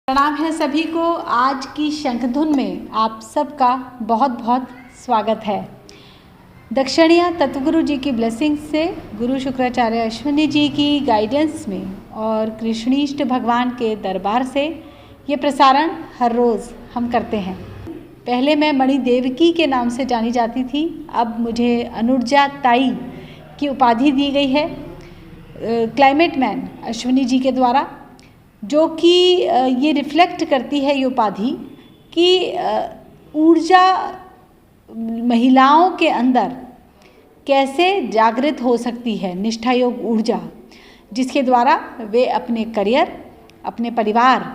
प्रणाम है सभी को। आज की शंखधुन में आप सबका बहुत बहुत स्वागत है। दक्षिणीय तत्वगुरु जी की ब्लेसिंग से, गुरु शुक्राचार्य अश्विनी जी की गाइडेंस में और कृष्णीष्ट भगवान के दरबार से ये प्रसारण हर रोज़ हम करते हैं। पहले मैं मणि देवकी के नाम से जानी जाती थी, अब मुझे अनुर्जा ताई की उपाधि दी गई है क्लाइमेट मैन अश्विनी जी के द्वारा, जो कि ये रिफ्लेक्ट करती है ये उपाधि कि ऊर्जा महिलाओं के अंदर कैसे जागृत हो सकती है, निष्ठा योग ऊर्जा, जिसके द्वारा वे अपने करियर, अपने परिवार,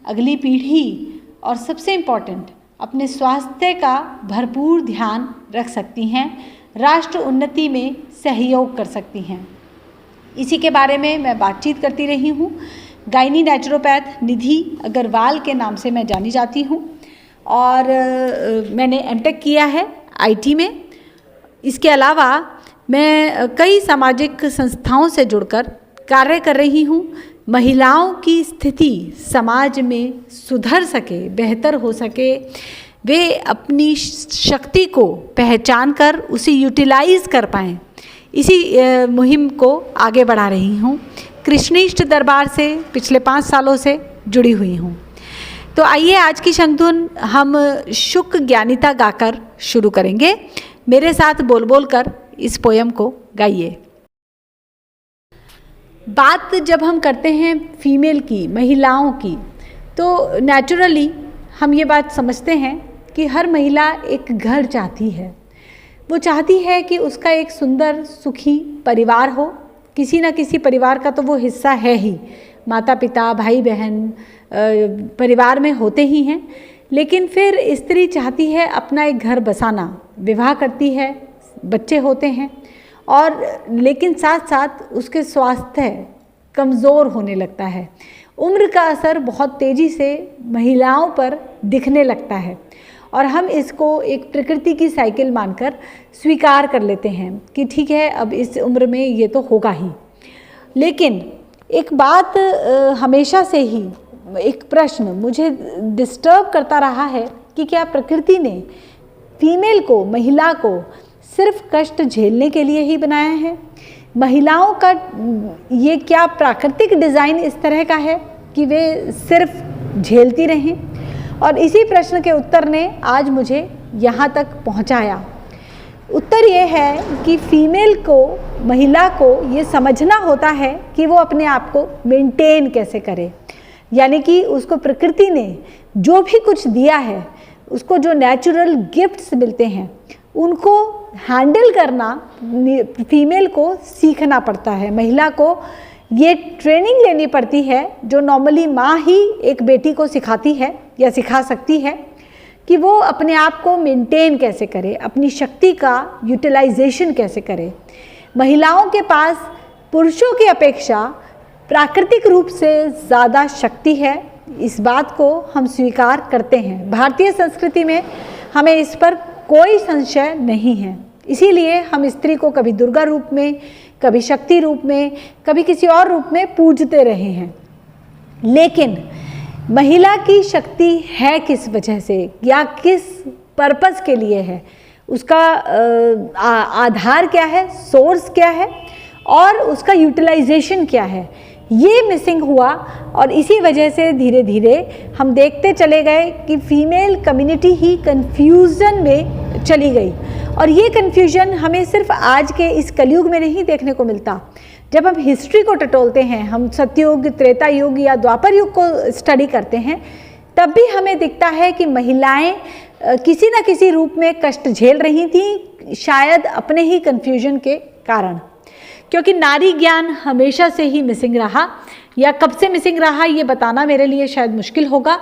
अगली पीढ़ी और सबसे इम्पॉर्टेंट अपने स्वास्थ्य का भरपूर ध्यान रख सकती हैं, राष्ट्र उन्नति में सहयोग कर सकती हैं। इसी के बारे में मैं बातचीत करती रही हूँ। गायनी नेचुरोपैथ निधि अग्रवाल के नाम से मैं जानी जाती हूँ और मैंने एमटेक किया है आईटी में। इसके अलावा मैं कई सामाजिक संस्थाओं से जुड़कर कार्य कर रही हूँ। महिलाओं की स्थिति समाज में सुधर सके, बेहतर हो सके, वे अपनी शक्ति को पहचान कर उसे यूटिलाइज कर पाएँ, इसी मुहिम को आगे बढ़ा रही हूँ। कृष्णीष्ट दरबार से पिछले 5 सालों से जुड़ी हुई हूँ। तो आइए आज की शंखधुन हम शुक ज्ञानिता गाकर शुरू करेंगे। मेरे साथ बोल बोल कर इस पोयम को गाइए। बात जब हम करते हैं फीमेल की, महिलाओं की, तो नेचुरली हम ये बात समझते हैं कि हर महिला एक घर चाहती है। वो चाहती है कि उसका एक सुंदर सुखी परिवार हो। किसी न किसी परिवार का तो वो हिस्सा है ही, माता पिता भाई बहन परिवार में होते ही हैं। लेकिन फिर स्त्री चाहती है अपना एक घर बसाना, विवाह करती है, बच्चे होते हैं, और लेकिन साथ साथ उसके स्वास्थ्य कमज़ोर होने लगता है। उम्र का असर बहुत तेज़ी से महिलाओं पर दिखने लगता है और हम इसको एक प्रकृति की साइकिल मानकर स्वीकार कर लेते हैं कि ठीक है, अब इस उम्र में ये तो होगा ही। लेकिन एक बात हमेशा से ही, एक प्रश्न मुझे डिस्टर्ब करता रहा है कि क्या प्रकृति ने फीमेल को, महिला को सिर्फ कष्ट झेलने के लिए ही बनाया है? महिलाओं का ये क्या प्राकृतिक डिज़ाइन इस तरह का है कि वे सिर्फ झेलती रहें? और इसी प्रश्न के उत्तर ने आज मुझे यहाँ तक पहुँचाया। उत्तर ये है कि फीमेल को, महिला को ये समझना होता है कि वो अपने आप को मेंटेन कैसे करे। यानी कि उसको प्रकृति ने जो भी कुछ दिया है, उसको जो नेचुरल गिफ्ट्स मिलते हैं, उनको हैंडल करना फीमेल को सीखना पड़ता है। महिला को ये ट्रेनिंग लेनी पड़ती है जो नॉर्मली माँ ही एक बेटी को सिखाती है या सिखा सकती है, कि वो अपने आप को मेंटेन कैसे करे, अपनी शक्ति का यूटिलाइजेशन कैसे करे। महिलाओं के पास पुरुषों की अपेक्षा प्राकृतिक रूप से ज़्यादा शक्ति है, इस बात को हम स्वीकार करते हैं। भारतीय संस्कृति में हमें इस पर कोई संशय नहीं है। इसीलिए हम स्त्री को कभी दुर्गा रूप में, कभी शक्ति रूप में, कभी किसी और रूप में पूजते रहे हैं। लेकिन महिला की शक्ति है किस वजह से या किस पर्पस के लिए है, उसका आधार क्या है, सोर्स क्या है और उसका यूटिलाइजेशन क्या है, ये मिसिंग हुआ। और इसी वजह से धीरे धीरे हम देखते चले गए कि फीमेल कम्युनिटी ही कन्फ्यूज़न में चली गई। और ये कन्फ्यूजन हमें सिर्फ आज के इस कलयुग में नहीं देखने को मिलता। जब हम हिस्ट्री को टटोलते हैं, हम सतयुग, त्रेता युग या द्वापर युग को स्टडी करते हैं, तब भी हमें दिखता है कि महिलाएं किसी न किसी रूप में कष्ट झेल रही थीं, शायद अपने ही कन्फ्यूजन के कारण। क्योंकि नारी ज्ञान हमेशा से ही मिसिंग रहा, या कब से मिसिंग रहा ये बताना मेरे लिए शायद मुश्किल होगा,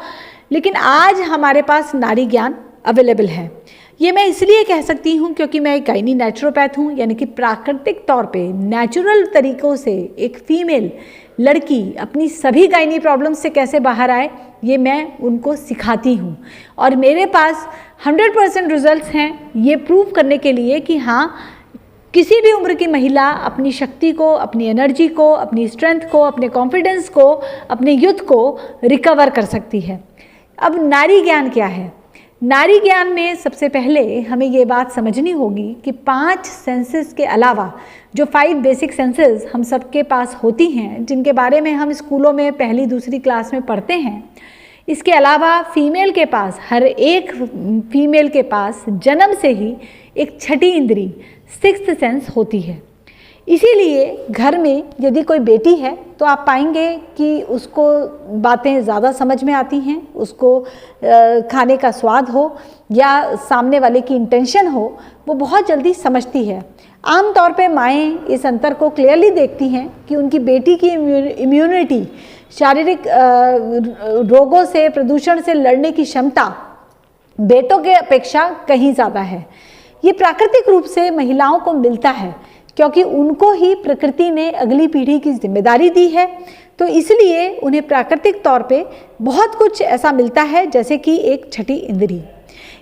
लेकिन आज हमारे पास नारी ज्ञान अवेलेबल है। ये मैं इसलिए कह सकती हूँ क्योंकि मैं एक गायनी नेचुरोपैथ हूँ, यानी कि प्राकृतिक तौर पे नेचुरल तरीक़ों से एक फीमेल लड़की अपनी सभी गायनी प्रॉब्लम्स से कैसे बाहर आए, ये मैं उनको सिखाती हूँ। और मेरे पास 100% रिजल्ट्स हैं ये प्रूव करने के लिए कि हाँ, किसी भी उम्र की महिला अपनी शक्ति को, अपनी एनर्जी को, अपनी स्ट्रेंथ को, अपने कॉन्फिडेंस को, अपने यूथ को रिकवर कर सकती है। अब नारी ज्ञान क्या है? नारी ज्ञान में सबसे पहले हमें ये बात समझनी होगी कि 5 सेंसेस के अलावा जो 5 बेसिक सेंसेस हम सबके पास होती हैं, जिनके बारे में हम स्कूलों में पहली दूसरी क्लास में पढ़ते हैं, इसके अलावा फीमेल के पास, हर एक फीमेल के पास जन्म से ही एक छठी इंद्री, 6th सेंस होती है। इसीलिए घर में यदि कोई बेटी है तो आप पाएंगे कि उसको बातें ज़्यादा समझ में आती हैं, उसको खाने का स्वाद हो या सामने वाले की इंटेंशन हो, वो बहुत जल्दी समझती है। आमतौर पे माएँ इस अंतर को क्लियरली देखती हैं कि उनकी बेटी की इम्यूनिटी, शारीरिक रोगों से, प्रदूषण से लड़ने की क्षमता बेटों के अपेक्षा कहीं ज़्यादा है। ये प्राकृतिक रूप से महिलाओं को मिलता है क्योंकि उनको ही प्रकृति ने अगली पीढ़ी की जिम्मेदारी दी है, तो इसलिए उन्हें प्राकृतिक तौर पे बहुत कुछ ऐसा मिलता है जैसे कि एक छठी इंद्री।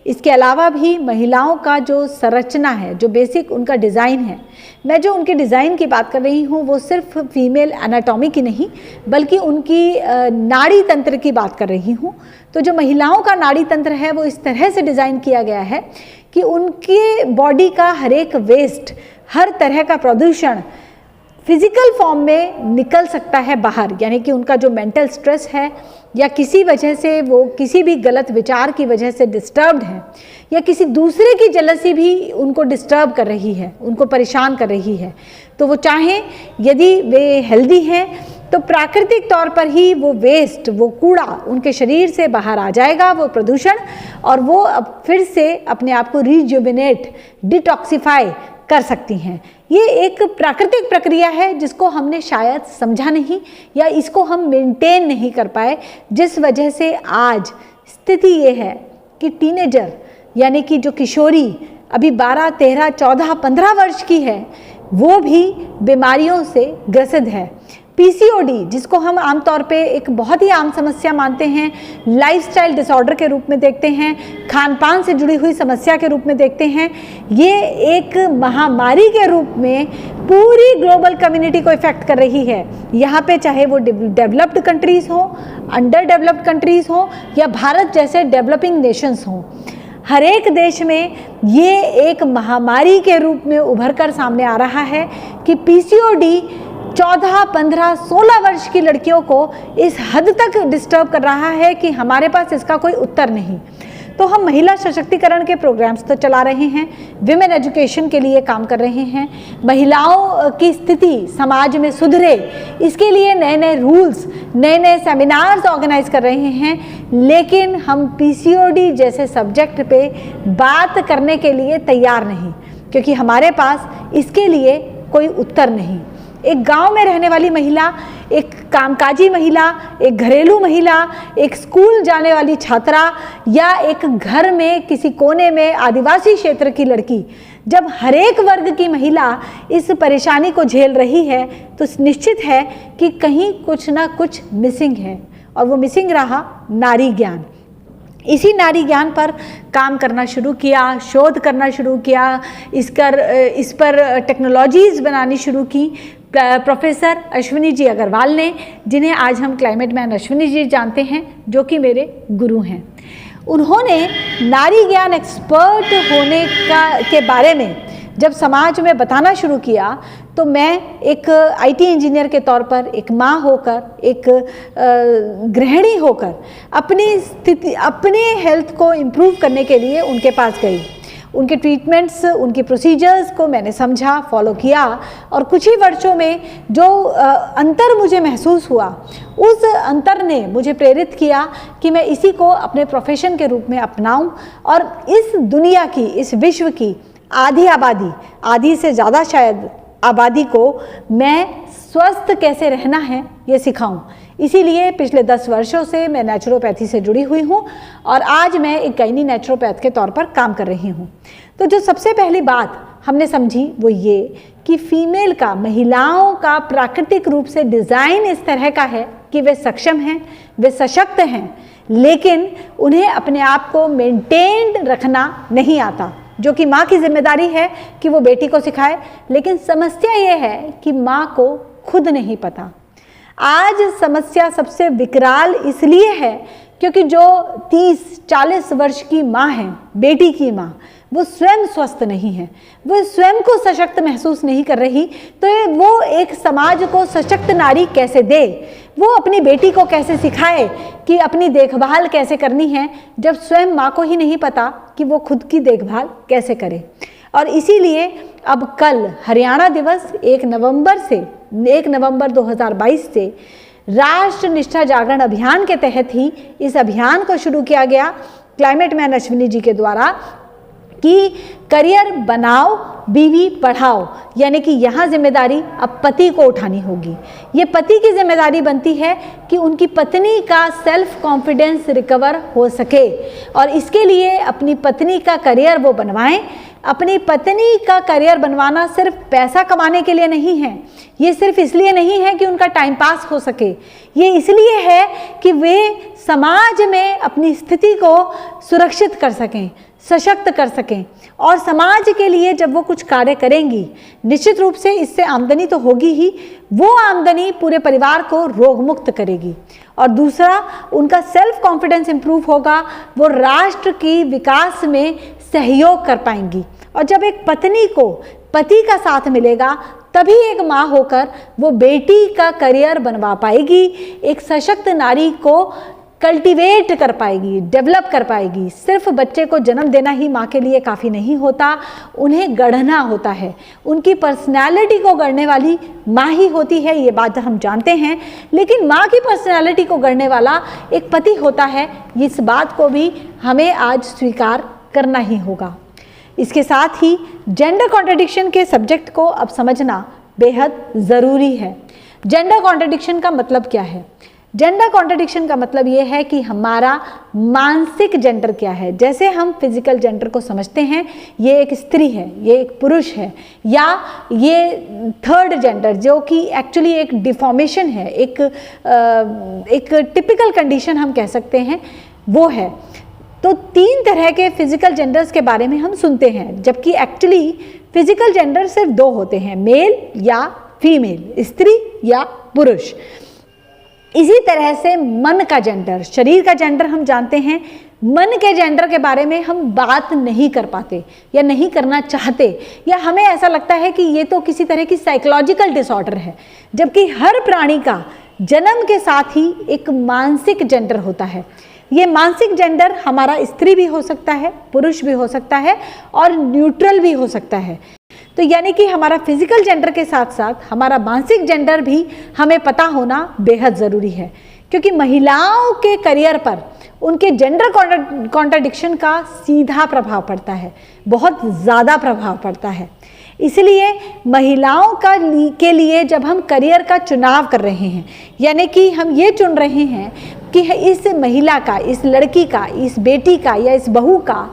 इसके अलावा भी महिलाओं का जो संरचना है, जो बेसिक उनका डिज़ाइन है, मैं जो उनके डिज़ाइन की बात कर रही हूँ वो सिर्फ फीमेल एनाटॉमी की नहीं बल्कि उनकी नाड़ी तंत्र की बात कर रही हूँ। तो जो महिलाओं का नाड़ी तंत्र है वो इस तरह से डिज़ाइन किया गया है कि उनके बॉडी का हर एक वेस्ट, हर तरह का प्रदूषण फिजिकल फॉर्म में निकल सकता है बाहर, यानी कि उनका जो मेंटल स्ट्रेस है या किसी वजह से वो किसी भी गलत विचार की वजह से डिस्टर्ब्ड है या किसी दूसरे की जेलसी भी उनको डिस्टर्ब कर रही है, उनको परेशान कर रही है, तो वो चाहें यदि वे हेल्दी हैं तो प्राकृतिक तौर पर ही वो वेस्ट, वो कूड़ा उनके शरीर से बाहर आ जाएगा, वो प्रदूषण, और वो अब फिर से अपने आप को रिजुविनेट, डिटॉक्सिफाई कर सकती हैं। ये एक प्राकृतिक प्रक्रिया है जिसको हमने शायद समझा नहीं या इसको हम मेंटेन नहीं कर पाए, जिस वजह से आज स्थिति ये है कि टीनेजर यानी कि जो किशोरी अभी 12, 13, 14, 15 वर्ष की है वो भी बीमारियों से ग्रसित है। पीसीओडी, जिसको हम आमतौर पे एक बहुत ही आम समस्या मानते हैं, लाइफस्टाइल डिसऑर्डर के रूप में देखते हैं, खान पान से जुड़ी हुई समस्या के रूप में देखते हैं, ये एक महामारी के रूप में पूरी ग्लोबल कम्युनिटी को इफेक्ट कर रही है। यहाँ पे चाहे वो डेवलप्ड कंट्रीज़ हो, अंडर डेवलप्ड कंट्रीज़ हो या भारत जैसे डेवलपिंग नेशंस हों, हर एक देश में ये एक महामारी के रूप में उभर कर सामने आ रहा है कि पीसीओडी 14, 15, 16 वर्ष की लड़कियों को इस हद तक डिस्टर्ब कर रहा है कि हमारे पास इसका कोई उत्तर नहीं। तो हम महिला सशक्तिकरण के प्रोग्राम्स तो चला रहे हैं, विमेन एजुकेशन के लिए काम कर रहे हैं, महिलाओं की स्थिति समाज में सुधरे इसके लिए नए नए रूल्स, नए नए सेमिनार्स ऑर्गेनाइज कर रहे हैं, लेकिन हम पीसीओडी जैसे सब्जेक्ट पे बात करने के लिए तैयार नहीं, क्योंकि हमारे पास इसके लिए कोई उत्तर नहीं। एक गांव में रहने वाली महिला, एक कामकाजी महिला, एक घरेलू महिला, एक स्कूल जाने वाली छात्रा या एक घर में किसी कोने में आदिवासी क्षेत्र की लड़की, जब हर एक वर्ग की महिला इस परेशानी को झेल रही है तो निश्चित है कि कहीं कुछ ना कुछ मिसिंग है, और वो मिसिंग रहा नारी ज्ञान। इसी नारी ज्ञान पर काम करना शुरू किया, शोध करना शुरू किया, इस पर टेक्नोलॉजीज़ बनानी शुरू की प्रोफेसर अश्विनी जी अग्रवाल ने, जिन्हें आज हम क्लाइमेट मैन अश्विनी जी जानते हैं, जो कि मेरे गुरु हैं। उन्होंने नारी ज्ञान एक्सपर्ट होने के बारे में जब समाज में बताना शुरू किया तो मैं एक आईटी इंजीनियर के तौर पर, एक माँ होकर, एक गृहिणी होकर अपनी स्थिति, अपने हेल्थ को इम्प्रूव करने के लिए उनके पास गई। उनके ट्रीटमेंट्स, उनके प्रोसीजर्स को मैंने समझा, फॉलो किया, और कुछ ही वर्षों में जो अंतर मुझे महसूस हुआ, उस अंतर ने मुझे प्रेरित किया कि मैं इसी को अपने प्रोफेशन के रूप में अपनाऊं और इस दुनिया की, इस विश्व की आधी आबादी, आधी से ज़्यादा शायद आबादी को मैं स्वस्थ कैसे रहना है ये सिखाऊं। इसीलिए पिछले 10 वर्षों से मैं नेचुरोपैथी से जुड़ी हुई हूँ और आज मैं एक गायनी नेचुरोपैथ के तौर पर काम कर रही हूँ। तो जो सबसे पहली बात हमने समझी वो ये कि फीमेल का, महिलाओं का प्राकृतिक रूप से डिज़ाइन इस तरह का है कि वे सक्षम हैं, वे सशक्त हैं, लेकिन उन्हें अपने आप को मेंटेन रखना नहीं आता। जो कि माँ की जिम्मेदारी है कि वो बेटी को सिखाए। लेकिन समस्या ये है कि माँ को खुद नहीं पता। आज समस्या सबसे विकराल इसलिए है क्योंकि जो 30-40 वर्ष की माँ है, बेटी की माँ, वो स्वयं स्वस्थ नहीं है, वो स्वयं को सशक्त महसूस नहीं कर रही, तो वो एक समाज को सशक्त नारी कैसे दे, वो अपनी बेटी को कैसे सिखाए कि अपनी देखभाल कैसे करनी है, जब स्वयं माँ को ही नहीं पता कि वो खुद की देखभाल कैसे करे। और इसीलिए अब कल हरियाणा दिवस 1 नवंबर 2022 से राष्ट्र निष्ठा जागरण अभियान के तहत ही इस अभियान को शुरू किया गया क्लाइमेट मैन अश्विनी जी के द्वारा कि करियर बनाओ बीवी पढ़ाओ, यानी कि यहाँ जिम्मेदारी अब पति को उठानी होगी। ये पति की जिम्मेदारी बनती है कि उनकी पत्नी का सेल्फ कॉन्फिडेंस रिकवर हो सके और इसके लिए अपनी पत्नी का करियर वो बनवाएं। अपनी पत्नी का करियर बनवाना सिर्फ पैसा कमाने के लिए नहीं है, ये सिर्फ इसलिए नहीं है कि उनका टाइम पास हो सके, ये इसलिए है कि वे समाज में अपनी स्थिति को सुरक्षित कर सकें, सशक्त कर सकें। और समाज के लिए जब वो कुछ कार्य करेंगी, निश्चित रूप से इससे आमदनी तो होगी ही, वो आमदनी पूरे परिवार को रोग मुक्त करेगी। और दूसरा, उनका सेल्फ कॉन्फिडेंस इंप्रूव होगा, वो राष्ट्र की विकास में सहयोग कर पाएंगी। और जब एक पत्नी को पति का साथ मिलेगा, तभी एक माँ होकर वो बेटी का करियर बनवा पाएगी, एक सशक्त नारी को कल्टीवेट कर पाएगी, डेवलप कर पाएगी। सिर्फ बच्चे को जन्म देना ही माँ के लिए काफ़ी नहीं होता, उन्हें गढ़ना होता है। उनकी पर्सनैलिटी को गढ़ने वाली माँ ही होती है, ये बात हम जानते हैं। लेकिन माँ की पर्सनैलिटी को गढ़ने वाला एक पति होता है, इस बात को भी हमें आज स्वीकार करना ही होगा। इसके साथ ही जेंडर कॉन्ट्रडिक्शन के सब्जेक्ट को अब समझना बेहद ज़रूरी है। जेंडर कॉन्ट्रडिक्शन का मतलब क्या है? जेंडर कॉन्ट्रडिक्शन का मतलब ये है कि हमारा मानसिक जेंडर क्या है। जैसे हम फिजिकल जेंडर को समझते हैं, ये एक स्त्री है, ये एक पुरुष है, या ये थर्ड जेंडर जो कि एक्चुअली एक डिफॉर्मेशन है, एक टिपिकल कंडीशन हम कह सकते हैं, वो है। तो 3 तरह के फिजिकल जेंडर्स के बारे में हम सुनते हैं, जबकि एक्चुअली फिजिकल जेंडर सिर्फ 2 होते हैं, मेल या फीमेल, स्त्री या पुरुष। इसी तरह से मन का जेंडर, शरीर का जेंडर हम जानते हैं, मन के जेंडर के बारे में हम बात नहीं कर पाते या नहीं करना चाहते, या हमें ऐसा लगता है कि ये तो किसी तरह की साइकोलॉजिकल डिसऑर्डर है। जबकि हर प्राणी का जन्म के साथ ही एक मानसिक जेंडर होता है। ये मानसिक जेंडर हमारा स्त्री भी हो सकता है, पुरुष भी हो सकता है और न्यूट्रल भी हो सकता है। तो यानी कि हमारा फिजिकल जेंडर के साथ साथ हमारा मानसिक जेंडर भी हमें पता होना बेहद ज़रूरी है, क्योंकि महिलाओं के करियर पर उनके जेंडर कॉन्ट्रडिक्शन का सीधा प्रभाव पड़ता है, बहुत ज़्यादा प्रभाव पड़ता है। इसलिए महिलाओं के लिए जब हम करियर का चुनाव कर रहे हैं, यानी कि हम ये चुन रहे हैं कि इस महिला का, इस लड़की का, इस बेटी का या इस बहू का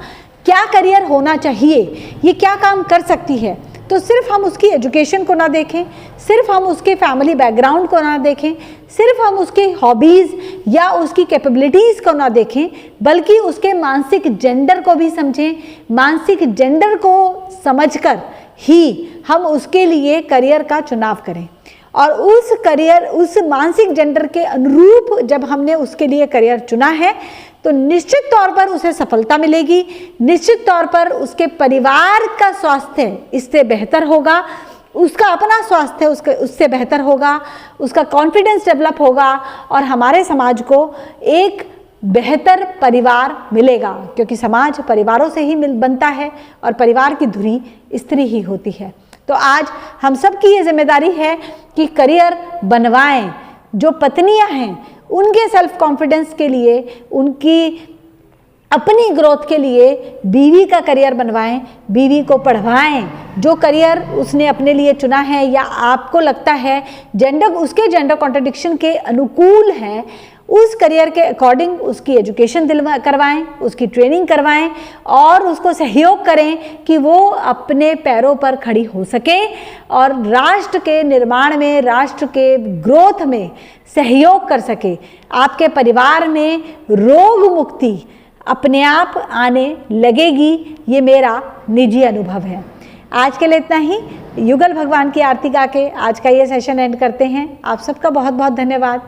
क्या करियर होना चाहिए, ये क्या काम कर सकती है, तो सिर्फ हम उसकी एजुकेशन को ना देखें, सिर्फ हम उसके फैमिली बैकग्राउंड को ना देखें, सिर्फ हम उसके हॉबीज़ या उसकी कैपेबिलिटीज़ को ना देखें, बल्कि उसके मानसिक जेंडर को भी समझें। मानसिक जेंडर को समझकर ही हम उसके लिए करियर का चुनाव करें, और उस मानसिक जेंडर के अनुरूप जब हमने उसके लिए करियर चुना है, तो निश्चित तौर पर उसे सफलता मिलेगी, निश्चित तौर पर उसके परिवार का स्वास्थ्य इससे बेहतर होगा, उसका अपना स्वास्थ्य उससे बेहतर होगा, उसका कॉन्फिडेंस डेवलप होगा, और हमारे समाज को एक बेहतर परिवार मिलेगा, क्योंकि समाज परिवारों से ही बनता है और परिवार की धुरी स्त्री ही होती है। तो आज हम सब की ये जिम्मेदारी है कि करियर बनवाएं। जो पत्नियां हैं उनके सेल्फ कॉन्फिडेंस के लिए, उनकी अपनी ग्रोथ के लिए बीवी का करियर बनवाएं, बीवी को पढ़वाएं। जो करियर उसने अपने लिए चुना है या आपको लगता है उसके जेंडर कॉन्ट्रडिक्शन के अनुकूल है, उस करियर के अकॉर्डिंग उसकी एजुकेशन करवाएं, उसकी ट्रेनिंग करवाएं और उसको सहयोग करें कि वो अपने पैरों पर खड़ी हो सके और राष्ट्र के निर्माण में, राष्ट्र के ग्रोथ में सहयोग कर सके। आपके परिवार में रोग मुक्ति, अपने आप आने लगेगी, ये मेरा निजी अनुभव है। आज के लिए इतना ही। युगल भगवान की आरती गा के आज का ये सेशन एंड करते हैं। आप सबका बहुत बहुत धन्यवाद।